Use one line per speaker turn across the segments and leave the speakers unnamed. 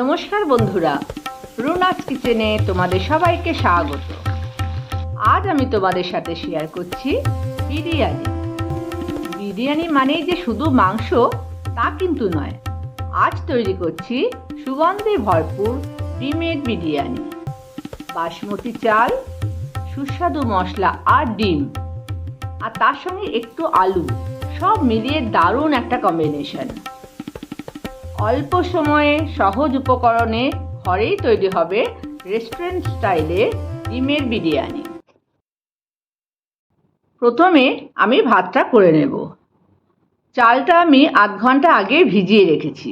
নমস্কার বন্ধুরা, রুনাস কিচেনে তোমাদের সবাইকে স্বাগত। আজ আমি তোমাদের সাথে শেয়ার করছি বিরিয়ানি। বিরিয়ানি মানেই যে শুধু মাংস তা কিন্তু নয়। আজ তৈরি করছি সুগন্ধে ভরপুর ডিমের বিরিয়ানি। বাসমতি চাল, সুস্বাদু মশলা আর ডিম, আর তার সঙ্গে একটু আলু, সব মিলিয়ে দারুণ একটা কম্বিনেশন। অল্প সময়ে সহজ উপকরণে ঘরেই তৈরি হবে রেস্টুরেন্ট স্টাইলে ডিমের বিরিয়ানি। প্রথমে আমি ভাতটা করে নেব। চালটা আমি আধ ঘন্টা আগে ভিজিয়ে রেখেছি।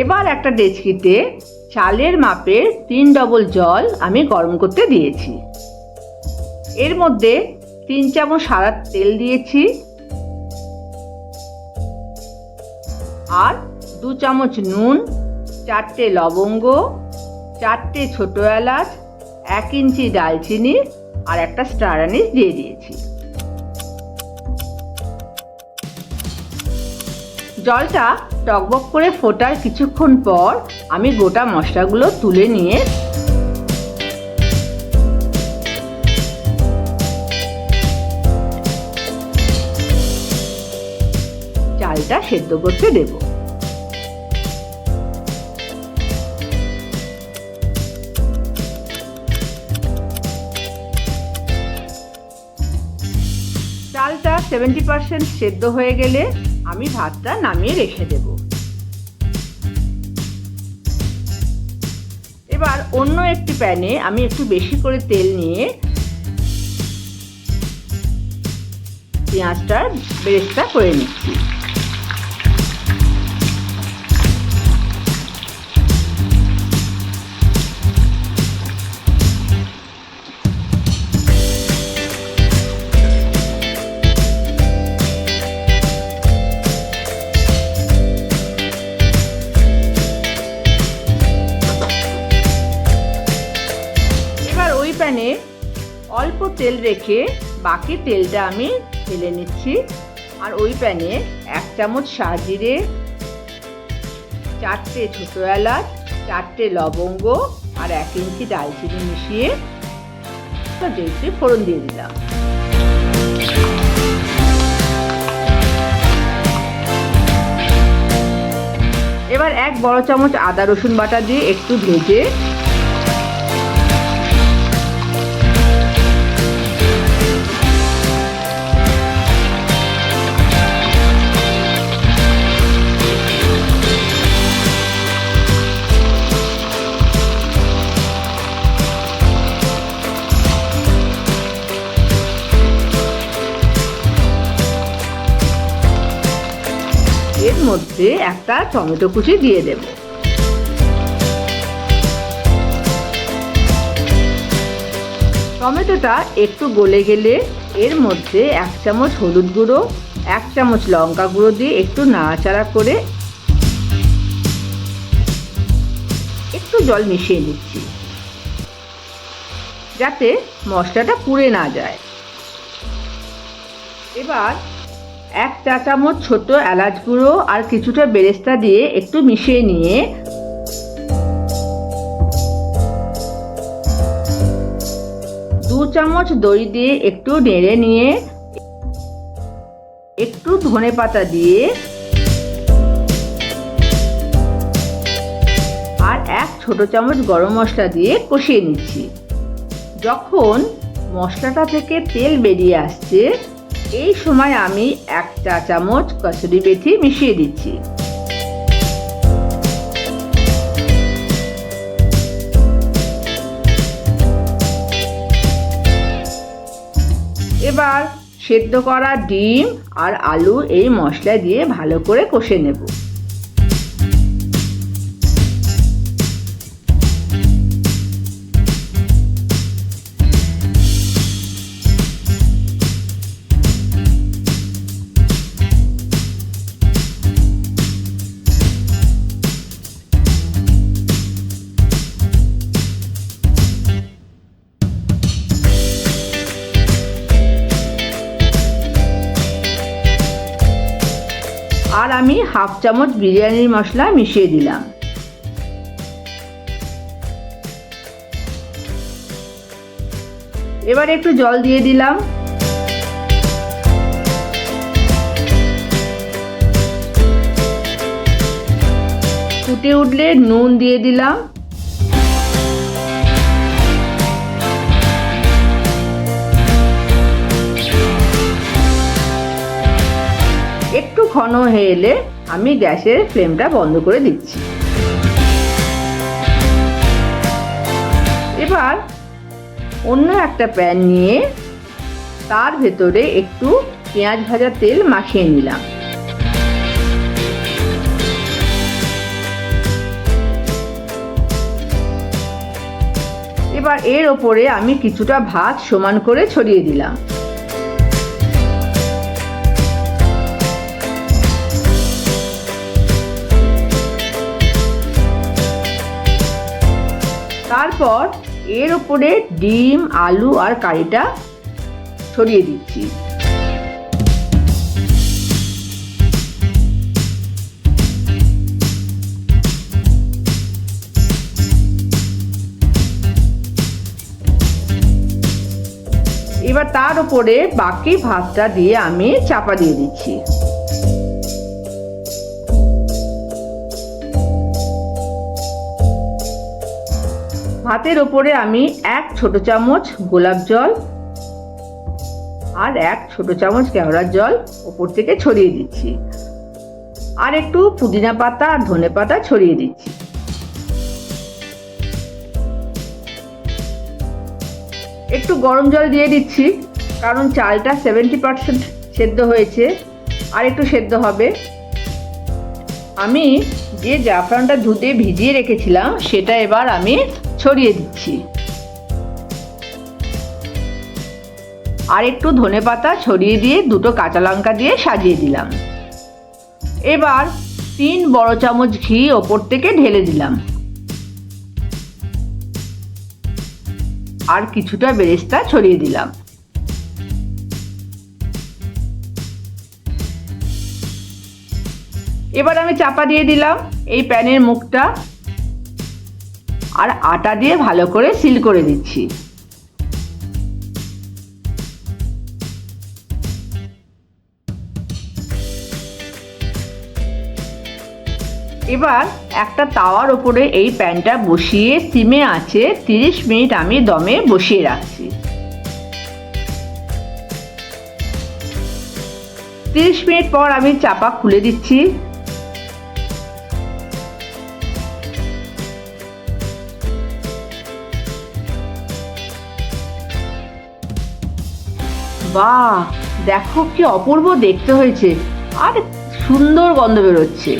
এবার একটা ডেচকিতে চালের মাপের 3 ডবল জল আমি গরম করতে দিয়েছি। এর মধ্যে 3 চামচ সাদা তেল দিয়েছি আর 2 চামচ নুন, 4টে লবঙ্গ, 4টে ছোট এলাচ, 1 ইঞ্চি দালচিনি আর একটা স্টার অ্যানিস দিয়ে দিয়েছি। জলটা টকবক করে ফোটার কিছুক্ষণ পর আমি গোটা মশলাগুলো তুলে নিয়ে চালটা সেদ্ধ করতে দেব। চালটা 70% সেদ্ধ হয়ে গেলে আমি ভাতটা নামিয়ে রেখে দেব। এবার অন্য একটি প্যানে আমি একটু বেশি করে তেল নিয়ে পেঁয়াজটার বেরেস্তা করে নিচ্ছি। প্যানে অল্প তেল রেখে বাকি তেলটা আমি ঢেলে নিচ্ছি। আর ওই প্যানে 1 চামচ সাজিরে, 4টে ছোট এলাচ, 4টে লবঙ্গ আর 1 ইঞ্চি দালচিনি মিশিয়ে দিয়েছি, ফোড়ন দিয়ে দিলাম। এবার 1 বড় চামচ আদা রসুন বাটা দিয়ে একটু ভেজে এর মধ্যে একটা টমেটো কুচি দিয়ে দেব। টমেটোটা একটু গলে গেলে এর মধ্যে 1 চামচ হলুদ গুঁড়ো, 1 চামচ লঙ্কা গুঁড়ো দিয়ে একটু নাড়াচাড়া করে একটু জল মিশিয়ে নিচ্ছি যাতে মশলাটা পুড়ে না যায়। এবার 1 চা চামচ ছোট এলাচ গুঁড়ো আর কিছুটা বেরেস্তা দিয়ে একটু মিশিয়ে নিয়ে দু চামচ দই দিয়ে একটু নেড়ে নিয়ে একটু ধনেপাতা দিয়ে আর 1 ছোট চামচ গরম মশলা দিয়ে কষিয়ে নিচ্ছি। যখন মশলাটা থেকে তেল বেরিয়ে আসছে এই সময় আমি 1 চা চামচ কসুরি মেথি মিশিয়ে দিচ্ছি। এবার সেদ্ধ করা ডিম আর আলু এই মশলা দিয়ে ভালো করে কষে নেব। আর আমি 1/2 চামচ বিরিয়ানির মশলা মিশিয়ে দিলাম। এবার একটু জল দিয়ে দিলাম। ফুটে উঠলে নুন দিয়ে দিলাম। একটু ঘন হয়ে এলে আমি গ্যাসের ফ্লেমটা বন্ধ করে দিচ্ছি। এবার অন্য একটা প্যান নিয়ে তার ভেতরে একটু পেঁয়াজ ভাজা তেল মাখিয়ে নিলাম। এবার এর ওপরে আমি কিছুটা ভাত সমান করে ছড়িয়ে দিলাম। তারপর এর ওপরে ডিম, আলু আর কারিটা ছড়িয়ে দিচ্ছি। এবার তার উপরে বাকি ভাতটা দিয়ে আমি চাপা দিয়ে দিচ্ছি। ভাতের ওপরে আমি 1 ছোট চামচ গোলাপ জল আর 1 ছোট চামচ কেওড়ার জল ওপর থেকে ছড়িয়ে দিচ্ছি, আর একটু পুদিনা পাতা আর ধনে পাতা ছড়িয়ে দিচ্ছি। একটু গরম জল দিয়ে দিচ্ছি, কারণ চালটা 70% সেদ্ধ হয়েছে, আর একটু সেদ্ধ হবে। আমি যে জাফরানটা দুধে ভিজিয়ে রেখেছিলাম সেটা এবার আমি ছড়িয়ে দিচ্ছি, আর একটু ধনেপাতা ছড়িয়ে দিয়ে 2টো কাঁচা লঙ্কা দিয়ে সাজিয়ে দিলাম। এবার 3 বড় চামচ ঘি ওপর থেকে ঢেলে দিলাম, আর কিছুটা বেরেস্তা ছড়িয়ে দিলাম। এবার আমি চাপা দিয়ে দিলাম এই প্যানের মুখটা, আর আটা দিয়ে ভালো করে সিল করে দিচ্ছি। এবার একটা তাওয়ার উপরে এই প্যানটা বসিয়ে সিমে আছে 30 মিনিট আমি দমে বসিয়ে রাখছি। 30 মিনিট পর আমি চাপা খুলে দিচ্ছি। বাহ, দেখো কি অপূর্ব দেখতে হয়েছে, আর সুন্দর গন্ধ বেরোচ্ছে।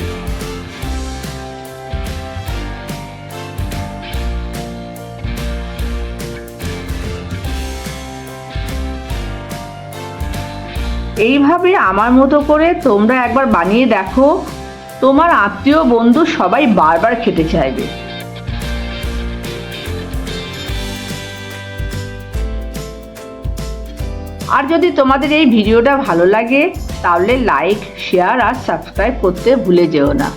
এইভাবে আমার মতো করে তোমরা একবার বানিয়ে দেখো, তোমার আত্মীয় বন্ধু সবাই বারবার খেতে চাইবে। আর যদি তোমাদের এই ভিডিওটা ভালো লাগে তাহলে লাইক, শেয়ার আর সাবস্ক্রাইব করতে ভুলে যেও না।